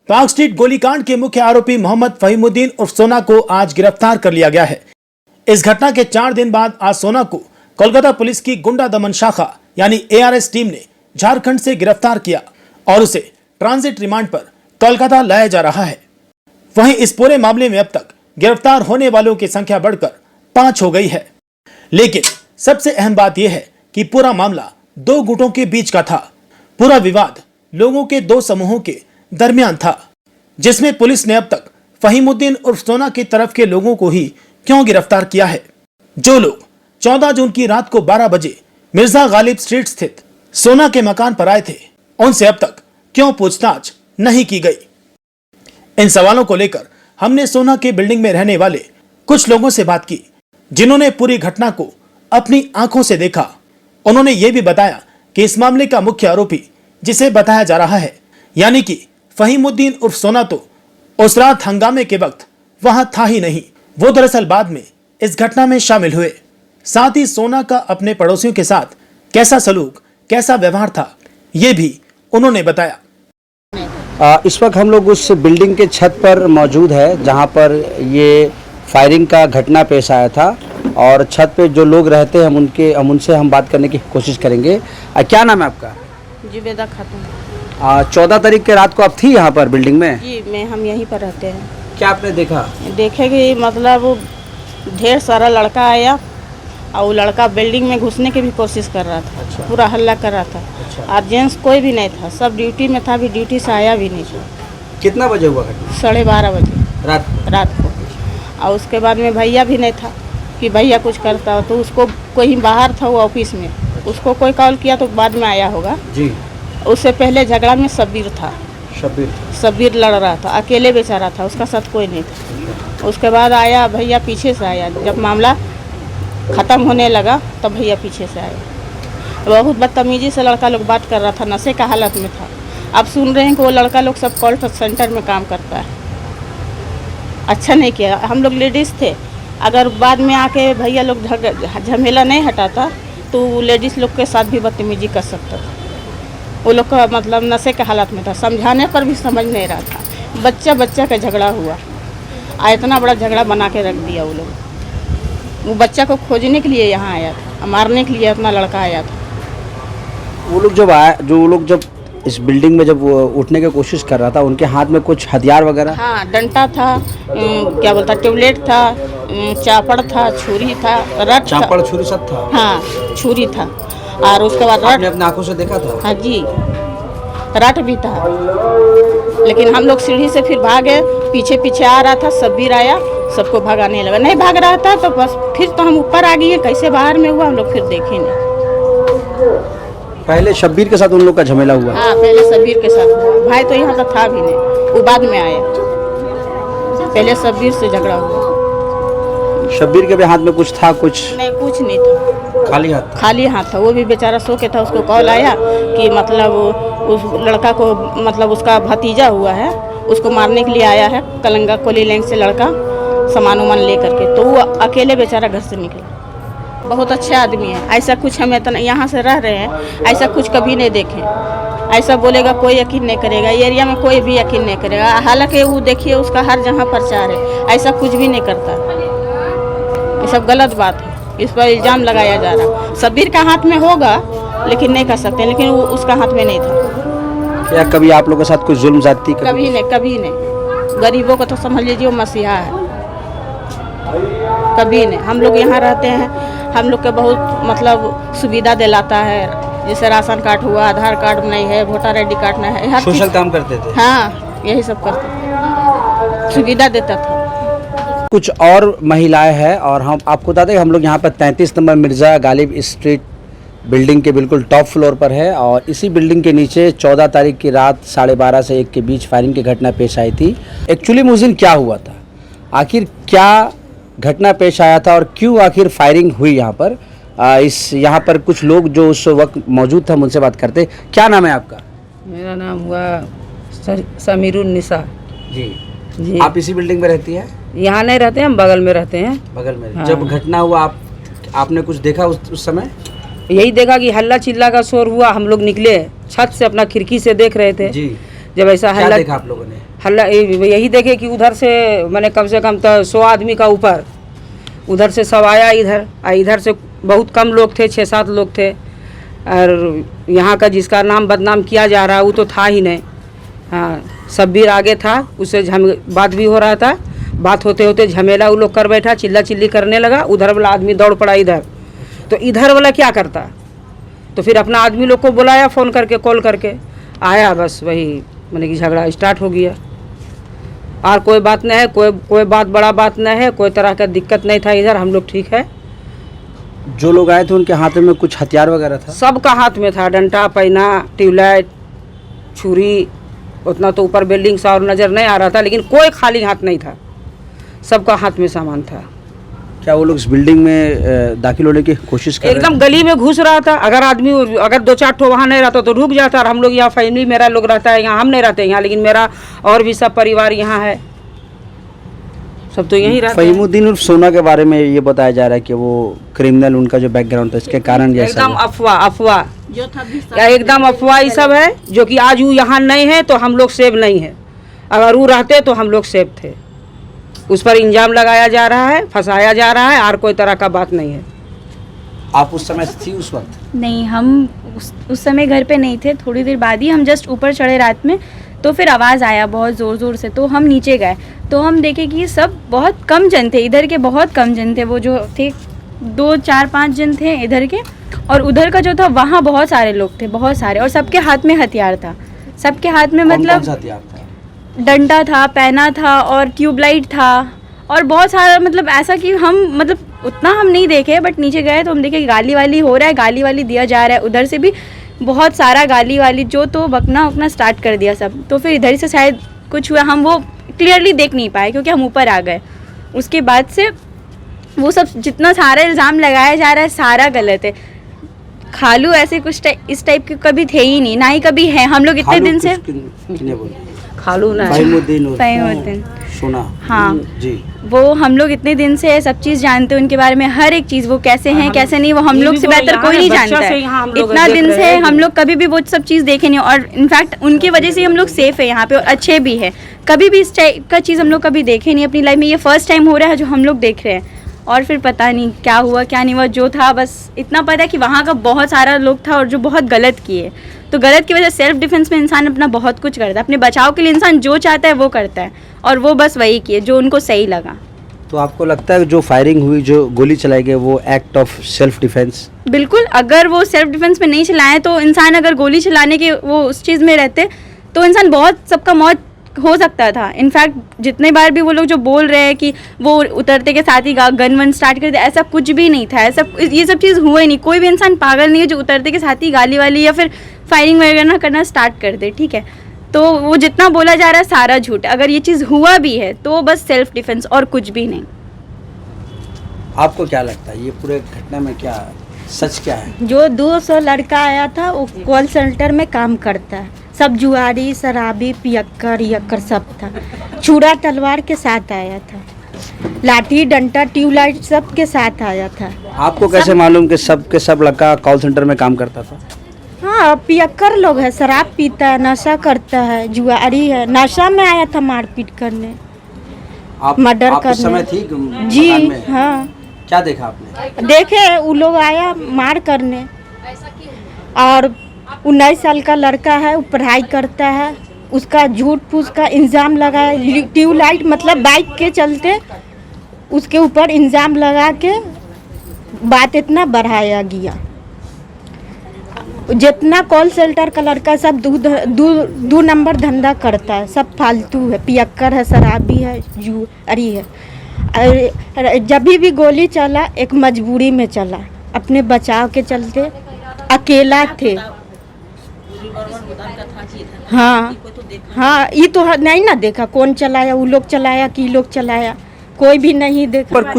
Park street गोलीकांड के मुख्य आरोपी मोहम्मद फहीमुद्दीन उर्फ सोना को आज गिरफ्तार कर लिया गया है। इस घटना के 4 दिन बाद आज सोना को कोलकाता पुलिस की गुंडा दमन शाखा यानी ARS टीम ने झारखंड से गिरफ्तार किया और उसे ट्रांजिट रिमांड पर कोलकाता लाया जा रहा है। वहीं इस पूरे मामले में अब तक गिरफ्तार होने वालों की संख्या बढ़कर 5 हो गई है। लेकिन सबसे अहम बात यह है कि पूरा मामला 2 गुटों के बीच का था। पूरा विवाद लोगों के 2 समूहों के दरमियान था, जिसमें पुलिस ने अब तक फहीमुद्दीन उर्फ सोना की तरफ के लोगों को ही क्यों गिरफ्तार किया है। जो लोग 14 जून की रात को 12 बजे मिर्जा गालिब स्ट्रीट स्थित सोना के मकान पर आए थे, उनसे अब तक क्यों पूछताछ नहीं की गई। इन सवालों को लेकर हमने सोना के बिल्डिंग में रहने वाले कुछ लोगों से बात की, जिन्होंने पूरी घटना को अपनी आंखों से देखा। उन्होंने ये भी बताया कि इस मामले का मुख्य आरोपी जिसे बताया जा रहा है यानी कि फहीमुद्दीन उर्फ सोना तो उस रात हंगामे के वक्त वहां था ही नहीं। वो दरअसल बाद में इस घटना में शामिल हुए। साथ ही सोना का अपने पड़ोसियों के साथ कैसा सलूक, कैसा व्यवहार था, ये भी उन्होंने बताया। इस वक्त हम लोग उस बिल्डिंग के छत पर मौजूद है जहां पर ये फायरिंग का घटना पेश आया था और छत पे जो लोग रहते हैं हम उनसे बात करने की कोशिश करेंगे। क्या नाम है आपका? जुबेदा खातून। 14 तारीख के रात को आप थी यहाँ पर बिल्डिंग में? जी, हम यहीं पर रहते हैं। क्या आपने देखा? देखे कि मतलब ढेर सारा लड़का आया और वो लड़का बिल्डिंग में घुसने की भी कोशिश कर रहा था। अच्छा। पूरा हल्ला कर रहा था। अच्छा। और जेंट्स कोई भी नहीं था, सब ड्यूटी में था, अभी ड्यूटी से आया भी नहीं था। कितना बजे हुआ घटना? 12:30 बजे रात को। और उसके बाद में भैया भी नहीं था कि भैया कुछ करता, तो उसको कोई बाहर था वो ऑफिस में, उसको कोई कॉल किया तो बाद में आया होगा जी। उससे पहले झगड़ा में शब्बीर था। शब्बीर लड़ रहा था, अकेले बेचारा था, उसका साथ कोई नहीं था। उसके बाद आया भैया, पीछे से आया। जब मामला ख़त्म होने लगा तब भैया पीछे से आया। बहुत बदतमीजी से लड़का लोग बात कर रहा था, नशे का हालत में था। अब सुन रहे हैं कि वो लड़का लोग सब कॉल सेंटर में काम करता है। अच्छा नहीं किया। हम लोग लेडीज़ थे, अगर बाद में आके भैया लोग झमेला नहीं हटाता तो लेडीज़ लोग के साथ भी बदतमीजी कर सकता था। वो लोग का मतलब नशे के हालत में था, समझाने पर भी समझ नहीं रहा था। बच्चा का झगड़ा हुआ, इतना बड़ा झगड़ा बना के रख दिया। वो लोग वो बच्चा को खोजने के लिए यहाँ आया था, मारने के लिए अपना लड़का आया था। वो लोग जब इस बिल्डिंग में जब वो उठने की कोशिश कर रहा था, उनके हाथ में कुछ हथियार वगैरह? हाँ, डंडा था, क्या बोलता, ट्यूबलेट था, चापड़ था, छुरी था, रट, चापड़ छुरी सब था। हाँ, छुरी था। और उसके बाद रट अपने आंखों से देखा था? हाँ जी, रट भी था। लेकिन हम लोग सीढ़ी से फिर भागे, पीछे आ रहा था, शब्बीर आया, सबको भगाने लगा। नहीं भाग रहा था तो बस फिर तो हम ऊपर आ गए। कैसे बाहर में हुआ हम लोग फिर देखे नहीं। पहले शब्बीर के साथ उन लोग का झमेला हुआ? हाँ, पहले शब्बीर के साथ हुआ। भाई तो यहाँ पर था भी नहीं, वो बाद में आया। पहले शब्बीर से झगड़ा हुआ। शब्बीर के भी हाथ में कुछ था? कुछ नहीं था, खाली हाथ था। वो भी बेचारा सो के था। उसको कॉल आया कि मतलब उस लड़का को, मतलब उसका भतीजा हुआ है, उसको मारने के लिए आया है। कलंगा कोली लैंग से लड़का सामान उमान ले करके, तो वो अकेले बेचारा घर से निकला। बहुत अच्छा आदमी है। ऐसा कुछ हम यहाँ से रह रहे हैं, ऐसा कुछ कभी नहीं देखे। ऐसा बोलेगा कोई यकीन नहीं करेगा, एरिया में कोई भी यकीन नहीं करेगा। हालांकि वो देखिए उसका हर जगह प्रचार है, ऐसा कुछ भी नहीं करता। ये सब गलत बात है, इस पर इल्ज़ाम लगाया जा रहा। शब्बीर का हाथ में होगा लेकिन नहीं कर सकते, लेकिन वो उसका हाथ में नहीं था। क्या कभी आप लोगों के साथ कोई जुल्म ज़्यादती? कभी नहीं। गरीबों को तो समझ लीजिए वो मसीहा है। कभी नहीं। हम लोग यहाँ रहते हैं, हम लोग के बहुत मतलब सुविधा दिलाता है। जैसे राशन कार्ड हुआ, आधार कार्ड नहीं है, वोटर ID कार्ड नहीं है, हर सोशल काम करते थे। हाँ, यही सब करते, सुविधा देता था। कुछ और महिलाएं हैं और हम आपको बता दें हम लोग यहाँ पर 33 number Mirza Ghalib street building के बिल्कुल टॉप फ्लोर पर है और इसी बिल्डिंग के नीचे 14 तारीख की रात 12:30 से 1 के बीच फायरिंग की घटना पेश आई थी। एक्चुअली उस दिन क्या हुआ था, आखिर क्या घटना पेश आया था और क्यों आखिर फायरिंग हुई यहाँ पर? यहाँ पर कुछ लोग जो उस वक्त मौजूद था, उनसे बात करते। क्या नाम है आपका? मेरा नाम हुआ समीरुन्निसा जी। आप इसी बिल्डिंग में रहती हैं? यहाँ नहीं रहते हैं, हम बगल में रहते हैं। बगल में? हाँ। जब घटना हुआ आपने कुछ देखा उस समय? यही देखा कि हल्ला चिल्ला का शोर हुआ, हम लोग निकले छत से, अपना खिड़की से देख रहे थे। जी। जब ऐसा क्या हल्ला देखा आप लोगों ने? हल्ला यही देखे कि उधर से मैंने कम से कम तो 100 आदमी का ऊपर उधर से सब आया इधर से बहुत कम लोग थे, 6-7 लोग थे। और यहाँ का जिसका नाम बदनाम किया जा रहा है वो तो था ही नहीं। हाँ, शब्बीर आगे था, उससे बात भी हो रहा था। बात होते होते झमेला वो लोग कर बैठा, चिल्ला चिल्ली करने लगा। उधर वाला आदमी दौड़ पड़ा इधर, तो इधर वाला क्या करता, तो फिर अपना आदमी लोग को बुलाया, फ़ोन करके कॉल करके आया। बस वही मैंने कि झगड़ा स्टार्ट हो गया। और कोई बात नहीं है, कोई बात बड़ा बात नहीं है, कोई तरह का दिक्कत नहीं था इधर, हम लोग ठीक है। जो लोग आए थे उनके हाथों में कुछ हथियार वगैरह था? सबका हाथ में था, डंडा, पैना, ट्यूबलाइट, छुरी। उतना तो ऊपर बिल्डिंग से और नज़र नहीं आ रहा था, लेकिन कोई खाली हाथ नहीं था, सबका हाथ में सामान था। क्या वो लोग इस बिल्डिंग में दाखिल होने की कोशिश कर रहे एकदम गली में घुस रहा था। अगर 2-4 ठो वहाँ नहीं रहता तो रुक जाता। और हम लोग यहाँ फैमिली, मेरा लोग रहता है यहाँ, हम नहीं रहते यहाँ, लेकिन मेरा और भी सब परिवार यहाँ है, सब तो यहीं रहते हैं। फहीमुद्दीन उर्फ सोना के बारे में ये बताया जा रहा है कि वो क्रिमिनल, उनका जो बैकग्राउंड था इसके कारण जैसा एकदम अफवाह क्या, एकदम अफवाह ये सब है। जो कि आज वो यहाँ नहीं है तो हम लोग सेफ नहीं है, अगर वो रहते तो हम लोग सेफ थे। उस पर इल्जाम लगाया जा रहा है, फंसाया जा रहा है, और कोई तरह का बात नहीं है। आप उस समय थी उस वक्त? नहीं, हम उस समय घर पे नहीं थे। थोड़ी देर बाद ही हम जस्ट ऊपर चढ़े रात में, तो फिर आवाज़ आया बहुत ज़ोर से, तो हम नीचे गए तो हम देखे कि सब बहुत कम जन थे, इधर के बहुत कम जन थे। वो जो थे 2-4-5 जन थे इधर के, और उधर का जो था वहाँ बहुत सारे लोग थे, बहुत सारे, और सबके हाथ में हथियार था। सबके हाथ में मतलब डंडा था, पैना था और ट्यूबलाइट था, और बहुत सारा, मतलब ऐसा कि हम, मतलब उतना हम नहीं देखे, बट नीचे गए तो हम देखे गाली वाली हो रहा है, गाली वाली दिया जा रहा है। उधर से भी बहुत सारा गाली वाली, जो तो बकना उकना स्टार्ट कर दिया सब। तो फिर इधर से शायद कुछ हुआ, हम वो क्लियरली देख नहीं पाए क्योंकि हम ऊपर आ गए। उसके बाद से वो सब जितना सारा इल्ज़ाम लगाया जा रहा है सारा गलत है। खालू ऐसे कुछ इस टाइप के कभी थे ही नहीं, ना ही कभी हैं। हम लोग इतने दिन से खालू ना, फहीमुद्दीन सोना, हाँ जी, वो हम लोग इतने दिन से सब चीज़ जानते हैं उनके बारे में, हर एक चीज़, वो कैसे हैं कैसे नहीं, वो हम लोग से बेहतर कोई नहीं जानता है। इतना दिन से हम लोग कभी भी वो सब चीज़ देखे नहीं, और इनफैक्ट उनकी वजह से हम लोग सेफ है यहाँ पे और अच्छे भी है। कभी भी इस टाइप का चीज़ हम लोग कभी देखे नहीं अपनी लाइफ में, ये फर्स्ट टाइम हो रहा है जो हम लोग देख रहे हैं। और फिर पता नहीं क्या हुआ क्या नहीं हुआ, जो था बस इतना पता है कि वहाँ का बहुत सारा लोग था और जो बहुत गलत किए। तो गलत की वजह, सेल्फ डिफेंस में इंसान अपना बहुत कुछ करता है, अपने बचाव के लिए इंसान जो चाहता है वो करता है, और वो बस वही किए जो उनको सही लगा। तो आपको लगता है जो फायरिंग हुई, जो गोली चलाई गई, वो एक्ट ऑफ सेल्फ डिफेंस? बिल्कुल, अगर वो सेल्फ डिफेंस में नहीं चलाएं तो इंसान, अगर गोली चलाने के वो उस चीज़ में रहते तो इंसान बहुत सबका मौत हो सकता था। इनफैक्ट जितने बार भी वो लोग जो बोल रहे हैं कि वो उतरते के साथ ही गन वन स्टार्ट कर दे, ऐसा कुछ भी नहीं था। ऐसा ये सब चीज़ हुआ ही नहीं। कोई भी इंसान पागल नहीं है जो उतरते के साथ ही गाली वाली या फिर फायरिंग वगैरह करना स्टार्ट कर दे, ठीक है। तो वो जितना बोला जा रहा है सारा झूठ। अगर ये चीज़ हुआ भी है तो बस सेल्फ डिफेंस और कुछ भी नहीं। आपको क्या लगता है ये पूरे घटना में क्या सच क्या है? जो 200 लड़का आया था वो कॉल सेंटर में काम करता है, सब जुआरी, शराबी, पियक्कर यक्कर सब था। छुरा तलवार के साथ आया था, लाठी डंडा ट्यूबलाइट सब के साथ आया था। आपको कैसे मालूम कि सब के सब लड़का कॉल सेंटर में काम करता था? हाँ, पियक्कर लोग है, शराब पीता है, नशा करता है, जुआरी है। नशा में आया था मारपीट करने, मर्डर आप उस समय करने। थी मकान जी में? हाँ, क्या देखा आपने? देखे वो लोग आया मार करने। और 19 साल का लड़का है, वो पढ़ाई करता है, उसका झूठ फूस का इल्ज़ाम लगाया। ट्यूबलाइट मतलब बाइक के चलते उसके ऊपर इल्ज़ाम लगा के बात इतना बढ़ाया गया। जितना कॉल सेंटर का लड़का सब दो नंबर धंधा करता है, सब फालतू है, पियक्कर है, शराबी है, जुआरी है। जब भी गोली चला एक मजबूरी में चला, अपने बचाव के चलते, अकेला थे। हाँ हाँ, ये तो नहीं ना देखा कौन चलाया, वो लोग चलाया कि लोग चलाया, कोई भी नहीं देखा। पर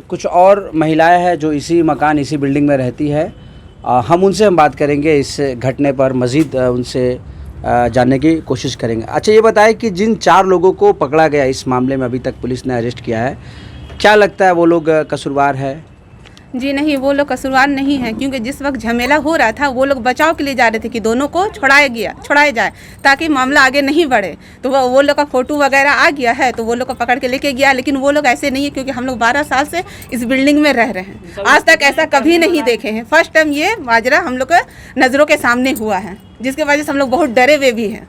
कुछ और महिलाएं हैं जो इसी मकान, इसी बिल्डिंग में रहती है। हम बात करेंगे इस घटने पर, मज़ीद उनसे जानने की कोशिश करेंगे। अच्छा, ये बताएं कि जिन 4 लोगों को पकड़ा गया इस मामले में, अभी तक पुलिस ने अरेस्ट किया है, क्या लगता है वो लोग कसूरवार है? जी नहीं, वो लोग कसूरवार नहीं है, क्योंकि जिस वक्त झमेला हो रहा था वो लोग बचाव के लिए जा रहे थे कि दोनों को छुड़ाया जाए ताकि मामला आगे नहीं बढ़े। तो वो लोग का फोटो वगैरह आ गया है, तो वो लोग को पकड़ के लेके गया, लेकिन वो लोग ऐसे नहीं है, क्योंकि हम लोग 12 साल से इस बिल्डिंग में रह रहे हैं, आज तक ऐसा कभी नहीं देखे हैं। फर्स्ट टाइम ये माजरा हम लोग के नज़रों के सामने हुआ है, जिसके वजह से हम लोग बहुत डरे हुए भी हैं।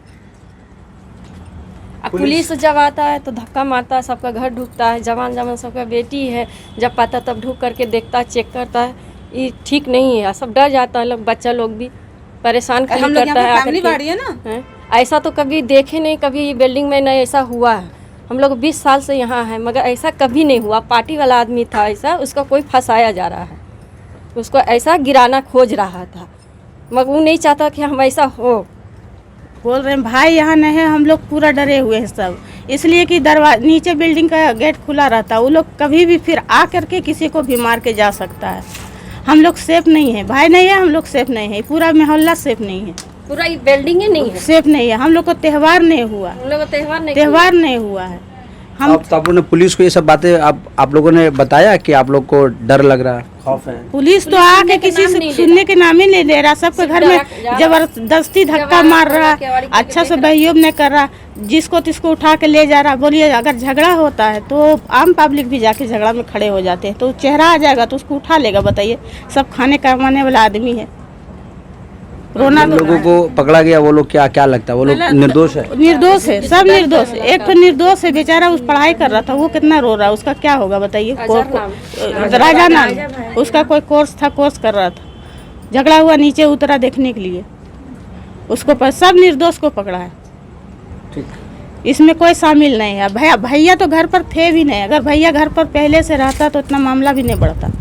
अब पुलिस जब आता है तो धक्का मारता है, सबका घर ढुकता है, जवान सबका बेटी है, जब पाता तब ढुक करके देखता है, चेक करता है। ये ठीक नहीं है, सब डर जाता है लोग, बच्चा लोग भी परेशान हम खाली लोग करता यहाँ है। पे फैमिली बाड़ी है ना, हैं? ऐसा तो कभी देखे नहीं, कभी बिल्डिंग में नहीं ऐसा हुआ है। हम लोग 20 साल से यहाँ हैं, मगर ऐसा कभी नहीं हुआ। पार्टी वाला आदमी था ऐसा, उसका कोई फंसाया जा रहा है, उसको ऐसा गिराना खोज रहा था, मगर वो नहीं चाहता कि हम ऐसा हो। बोल रहे हैं भाई यहाँ नहीं है, हम लोग पूरा डरे हुए हैं सब, इसलिए कि दरवाजा नीचे बिल्डिंग का गेट खुला रहता है, वो लोग कभी भी फिर आ करके किसी को भी मार के जा सकता है। हम लोग सेफ नहीं है, भाई नहीं है, हम लोग सेफ नहीं है, पूरा मोहल्ला सेफ नहीं है, पूरा ये बिल्डिंग ही नहीं है, सेफ नहीं है। हम लोग को त्यौहार नहीं हुआ, हम लोग का त्यौहार नहीं हुआ है। हम अब तो आप लोगों ने पुलिस को ये सब बातें आप लोगों ने बताया कि आप लोग को डर लग रहा है, खौफ है? पुलिस तो आके किसी से सुनने के नाम ही नहीं ले रहा, सबके घर में जबरदस्ती धक्का मार रहा, अच्छा से सहयोग नहीं कर रहा, जिसको तिसको उठा के ले जा रहा। बोलिए अगर झगड़ा होता है तो आम पब्लिक भी जाके झगड़ा में खड़े हो जाते हैं, तो चेहरा आ जाएगा तो उसको उठा लेगा। बताइए, सब खाने कमाने वाला आदमी है। रोना जिन लोगों को पकड़ा गया वो लोग क्या लगता है, वो लोग निर्दोष है? निर्दोष है, सब निर्दोष है। एक तो निर्दोष है बेचारा, उस पढ़ाई कर रहा था, वो कितना रो रहा है, उसका क्या होगा बताइए। राजा नाम उसका कोई कोर्स था, कोर्स कर रहा था, झगड़ा हुआ, नीचे उतरा देखने के लिए, उसको सब निर्दोष को पकड़ा है, इसमें कोई शामिल नहीं है। भैया तो घर पर थे भी नहीं, अगर भैया घर पर पहले से रहता तो इतना मामला भी नहीं बढ़ता।